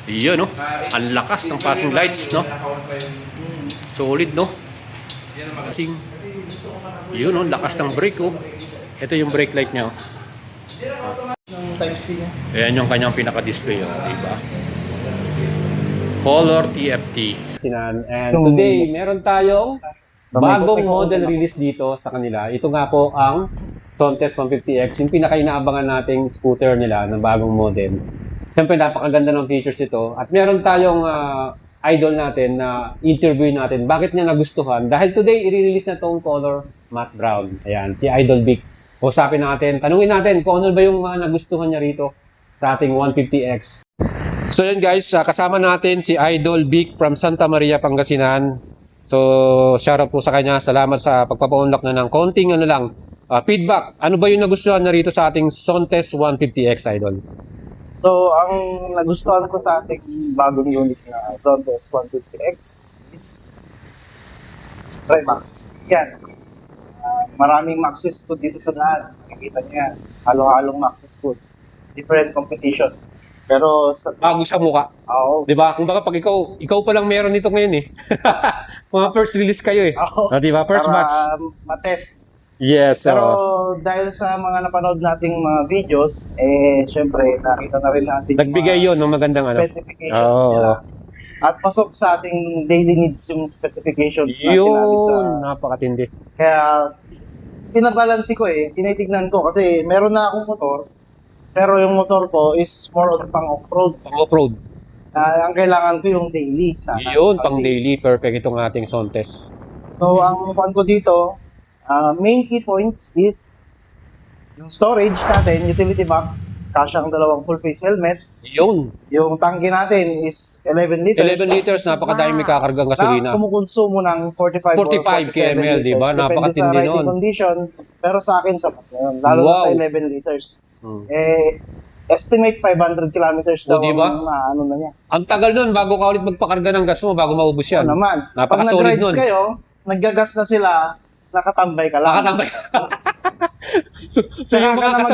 Iyon, no? Ang lakas ng passing lights, no? Solid, no? Passing. Yun, no? Lakas ng brake, oh. Ito yung brake light niya, oh. Type-C niya. Ayan yung kanyang pinaka-display, oh. Diba? Color TFT. And today, meron tayong bagong model release dito sa kanila. Ito nga po ang Sontes 150X, yung pinaka-inaabangan nating scooter nila ng bagong model. Siyempre, napakaganda ng features ito. At meron tayong idol natin na interview natin. Bakit niya nagustuhan? Dahil today, i-release na itong color matte brown. Ayan, si Idol Vic. Usapin natin, tanungin natin kung ano ba yung mga nagustuhan niya rito sa ating 150X. So yun guys, kasama natin si Idol Vic from Santa Maria, Pangasinan. So, shoutout po sa kanya. Salamat sa pagpapa-unlock na ng konting feedback. Ano ba yung nagustuhan na rito sa ating Sontes 150X, Idol? So, ang nagustuhan ko sa ating bagong unit na Sontes 150X is drive access. Yan. Maraming maxis food dito sa daan. Nakikita niyo yan. Halo-halong maxis food. Different competition. Pero bago sa mukha. Oo. 'Di ba? Kung baka pag ikaw pa lang meron nito ngayon eh. Mga first release kayo eh. Oo. 'Di ba? First para batch. Ma-test. Yes. Pero dahil sa mga napanood nating mga videos, syempre nakita na rin natin nagbigay 'yon ng magandang specifications nila. At pasok sa ating daily needs yung specifications na sinabi sa... napakatindi. Kaya pinabalansi ko tinitignan ko kasi meron na akong motor. Pero yung motor ko is more on pang off-road. Pang off-road. Ang kailangan ko yung daily. Yun, pang daily. Perfect itong ating Sontes. So, ang fan ko dito, main key points is yung storage natin, utility box, kasya ang dalawang full face helmet. Yun. Yung tangke natin is 11 liters. 11 liters, napakadami may kakargang gasolina. Na kumukonsumo ng 45 kml, di ba? Napakatindi nun. Depende sa riding nun. condition. Pero sa akin, sapat na yun. Lalo na sa 11 liters. Estimate 500 kilometers daw diba? ang na niya. Ang tagal nun, bago ka ulit magpakarga ng gas mo, bago maubos yan. Naman. Napaka-solid nun. Pag nag-rides kayo, naggagas na sila, nakatambay ka lang. Nakatambay ka. so yung mga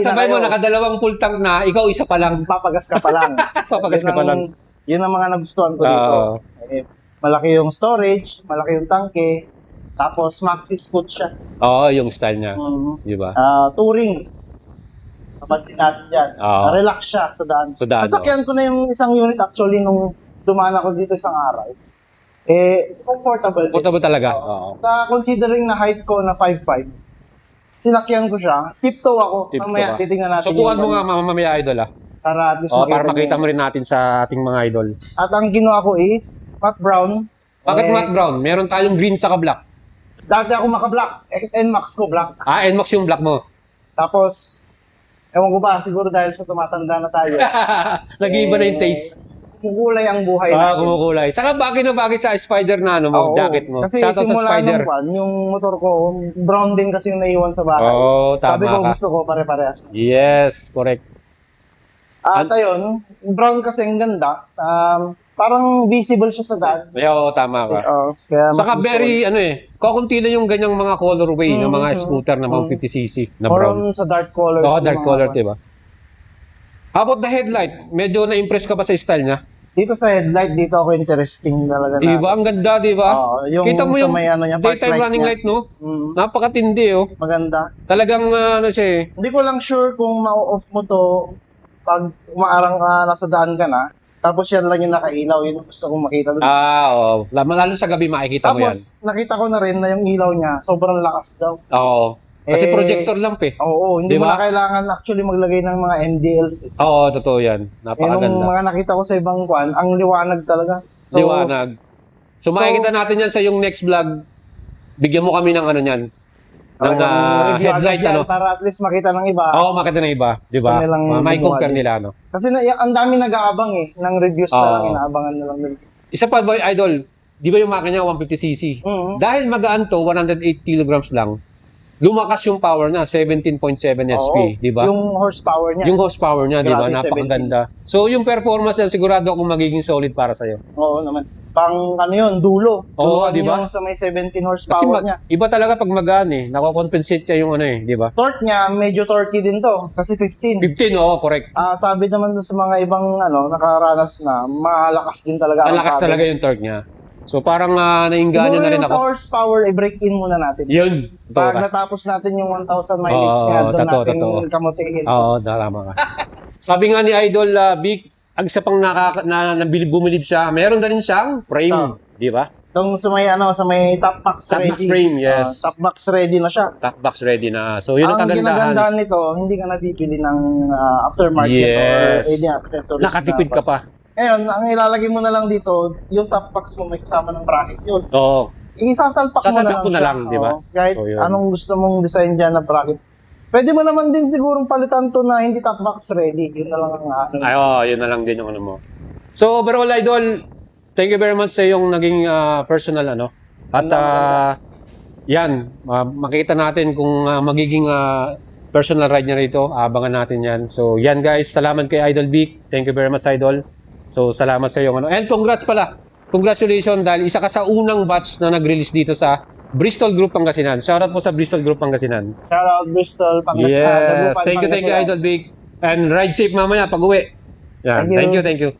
kasabay mo, nakadalawang full tank na, ikaw isa pa lang. Papagas ka pa lang. Papagas ka pa lang. Yun ang mga nagustuhan ko dito. Malaki yung storage, malaki yung tangke, tapos maxi scoot siya. Oo, yung style niya. Di ba? Touring. Napansin natin dyan. Relax siya sa daan. Nasakyan ko na yung isang unit actually nung dumaan ako dito isang araw. Comfortable. Comfortable talaga. Sa considering na height ko na 5'5", sinakyan ko siya. Tiptoe ako. Mamaya titingnan natin. Subukan mo nga mamaya, Idol Para at least para makita mo rin natin sa ating mga idol. At ang ginawa ko is matte brown. Bakit matte brown? Meron tayong green saka black. Dati ako maka-black. NMAX ko black. NMAX yung black mo. Tapos, ewan ko ba, siguro dahil sa tumatanda na tayo. Nag-iiba na yung taste. Kumukulay ang buhay natin. Kumukulay. Saka bagay na bagay sa spider na jacket mo. Kasi simula nung yung motor ko, brown din kasi yung naiwan sa bahay. Tama. Sabi ko, gusto ko pare-parehas. Yes, correct. At ayun, brown kasi ang ganda. Parang visible siya sa daan. Tama ka. Kaya saka very, kakunti lang yung ganyang mga colorway ng mga scooter na mga 50cc na brown. Sa dark colors. Dark color, diba? How about the headlight? Medyo na-impress ka ba sa style niya? Dito sa headlight, dito ako interesting talaga. Diba? Ang ganda, diba? Kita mo yung daytime running light, no? Napakatindi, Maganda. Talagang, siya Hindi ko lang sure kung ma-off mo to pag umaarang nasa daan ka na. Tapos yan lang yung nakailaw, yun yung gusto kong makita doon. Lalo sa gabi makikita mo yan. Tapos nakita ko na rin na yung ilaw niya, sobrang lakas daw. Kasi projector lang hindi mo na kailangan actually maglagay ng mga MDLs. Totoo yan. Napakaganda. Yung mga nakita ko sa ibang kwan, ang liwanag talaga. Liwanag. So makikita natin yan sa yung next vlog. Bigyan mo kami ng niyan. Ng headlight para at least makita ng iba. Makita ng iba, 'di ba? May compare nila Kasi ang dami nag-aabang ng reviews na lang inaabangan na lang nila. Isa pa boy idol, 'di ba yung makina 150cc? Dahil magaan to 108 kilograms lang. Lumakas yung power na 17.7 HP, 'di ba? Yung horsepower niya. Yung horsepower niya, 'di ba? Napakaganda. So yung performance sigurado akong magiging solid para sa iyo. Oo naman. pang ano yun, dulo. Oo, Duluhan di ba? yung sa may 17 Kasi horsepower niya. iba talaga pag magaan eh. Nako-compensate siya yung ano eh, di ba? Torque niya, medyo torquey din to. Kasi 15. 15, oo, correct. Sabi naman sa mga ibang nakaranas na, malakas din talaga ang Malakas sabi. talaga yung torque niya. So parang nainganyo Siguro na rin yung sa ako. horsepower, i-break in muna natin. Yun. Pag Totoo ka. natapos natin yung 1,000 mileage Oo, niya, doon totoo, natin totoo. kamutihin. Oo, tama ka. Sabi nga ni Idol Vic, ang isa pang bumilib siya, meron na rin siyang frame, di ba? Itong sa may top box Top ready. box frame, yes. Top box ready na siya. Top box ready na. So yun ang Ang kagandahan. ginagandahan nito, hindi ka nabibili ng aftermarket Yes. or any accessories. Nakatipid ka pa. Ngayon, ang ilalagay mo na lang dito, yung top box mo may kasama ng bracket yun. Oo. Isasalpak Sasalpak mo na siya. lang, di ba? Oo. Kahit So, yun. anong gusto mong design dyan na bracket. Pwede mo naman din sigurong palitan to na hindi top box ready. Yun na lang ang Ay, yun na lang din yung ano mo. So overall, Idol, thank you very much sa yung naging personal ano. At yan, makita natin kung magiging personal ride niya rito. Abangan natin yan. So yan guys, salamat kay Idol Vic. Thank you very much, Idol. So salamat sa yung ano. And congrats pala. Congratulations dahil isa ka sa unang batch na nag-release dito sa Bristol Group Pangasinan. Shoutout po sa Bristol Group Pangasinan. Shout out Bristol, Pangasinan. Yes, Dagupan, thank you, Pangasinan. Idol Vic. And ride safe mamaya pag uwi. Yan, Thank you. thank you.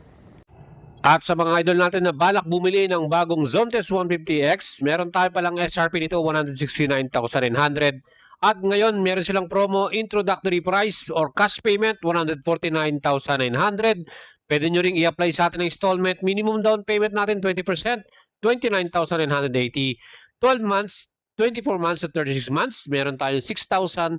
At sa mga idol natin na balak bumili ng bagong Zontes 150X, meron tayo palang SRP nito 169,900. At ngayon, meron silang promo introductory price or cash payment 149,900. Pwede nyo ring i-apply sa atin ng installment. Minimum down payment natin 20%, 29,980. 12 months, 24 months at 36 months, meron tayong 6,362.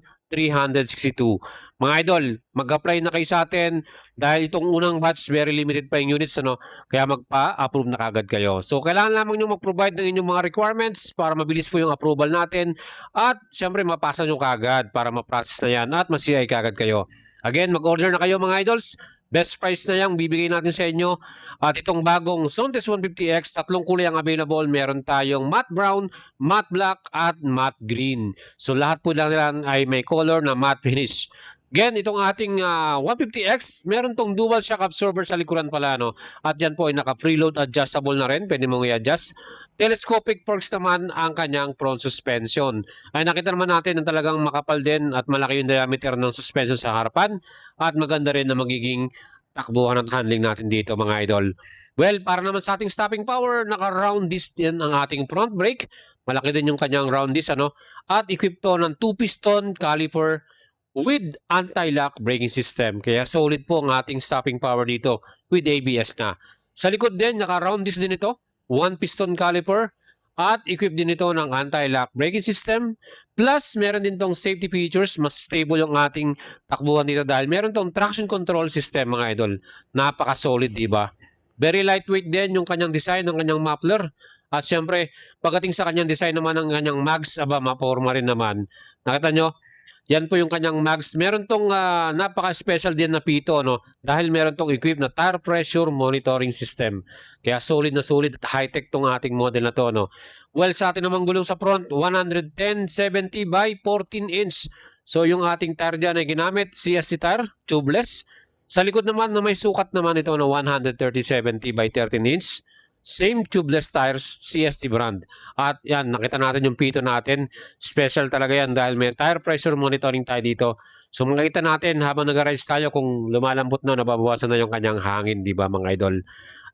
Mga idol, mag-apply na kayo sa atin dahil itong unang batch, very limited pa yung units, ano? Kaya magpa-approve na kagad kayo. So, kailangan lamang nyo mag-provide ng inyong mga requirements para mabilis po yung approval natin at syempre mapasa nyo kagad para ma-process na yan at ma-CI kagad kayo. Again, mag-order na kayo mga idols. Best price na yung bibigay natin sa inyo. At itong bagong Zontes 150X, tatlong kulay ang available. Meron tayong matte brown, matte black, at matte green. So lahat po lang ay may color na matte finish. Again, itong ating 150X, meron tong dual shock absorber sa likuran pala, no? At yan po ay naka-preload adjustable na rin. Pwede mong i-adjust. Telescopic forks naman ang kanyang front suspension. Ay nakita naman natin na talagang makapal din at malaki yung diameter ng suspension sa harapan. At maganda rin na magiging takbuhan at handling natin dito mga idol. Well, para naman sa ating stopping power, naka-round disc din ang ating front brake. Malaki din yung kanyang round disc, ano? At equipped to ng 2-piston caliper with anti-lock braking system. Kaya solid po ang ating stopping power dito with ABS na. Sa likod din, naka-round disc din ito. 1-piston caliper. At equipped din ito ng anti-lock braking system. Plus, meron din tong safety features. Mas stable yung ating takbuhan dito dahil meron tong traction control system mga idol. Napaka-solid, diba? Very lightweight din yung kanyang design ng kanyang muffler. At syempre, pagdating sa kanyang design naman ng kanyang mags, maporma rin naman. Nakita nyo? Yan po yung kanyang mags. Meron tong napaka-special din na pito, no? Dahil meron tong equipped na tire pressure monitoring system. Kaya solid na solid at high-tech tong ating model na to, no? Well, sa atin namang gulong sa front, 110/70 by 14 inch. So, yung ating tire dyan ay ginamit, CSC tire, tubeless. Sa likod naman na may sukat naman ito na 130/70 by 13 inch. Same tubeless tires, CST brand. At yan, nakita natin yung pito natin. Special talaga yan dahil may tire pressure monitoring tayo dito. So makikita natin habang nag-rise tayo kung lumalambot na, nababawasan na yung kanyang hangin, di ba mga idol?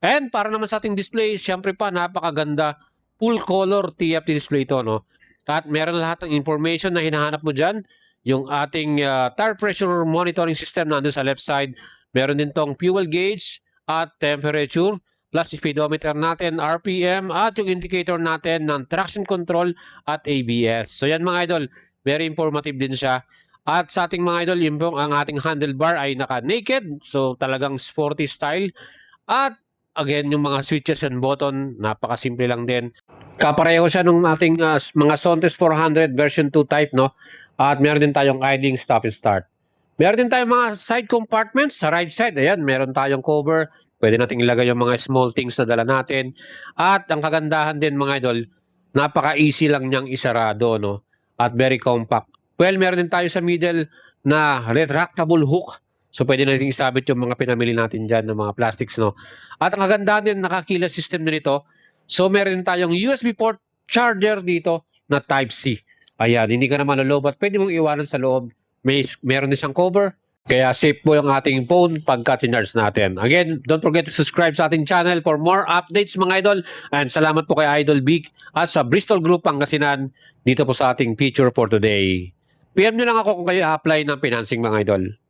And para naman sa ating display, syempre pa, napakaganda. Full color TFT display ito, no? At meron lahat ng information na hinahanap mo dyan. Yung ating tire pressure monitoring system nandun sa left side. Meron din tong fuel gauge at temperature. Plus speedometer natin, RPM, at yung indicator natin ng traction control at ABS. So yan mga idol, very informative din siya. At sa ating mga idol, yung ang ating handlebar ay naka-naked. So talagang sporty style. At again, yung mga switches and button, napakasimple lang din. Kapareho siya nung ating mga Zontes 400 version 2 type, no? At meron din tayong idling, stop and start. Meron din tayong mga side compartments sa right side. Ayan, meron tayong cover. Pwede nating ilagay yung mga small things na dala natin. At ang kagandahan din mga idol, napaka-easy lang niyang isarado, no? At very compact. Well, meron din tayo sa middle na retractable hook So pwede natin isabit yung mga pinamili natin dyan ng mga plastics, no? At ang kagandahan din, nakakila system na nito. So meron tayong USB port charger dito na Type-C. Ayan, hindi ka na maluloob at pwede mong iwanan sa loob. Meron din siyang cover. Kaya safe po yung ating phone pagka charge natin. Again, don't forget to subscribe sa ating channel for more updates mga idol. And salamat po kay Idol Big at sa Bristol Group Pangasinan dito po sa ating feature for today. PM nyo lang ako kung kayo apply ng financing mga idol.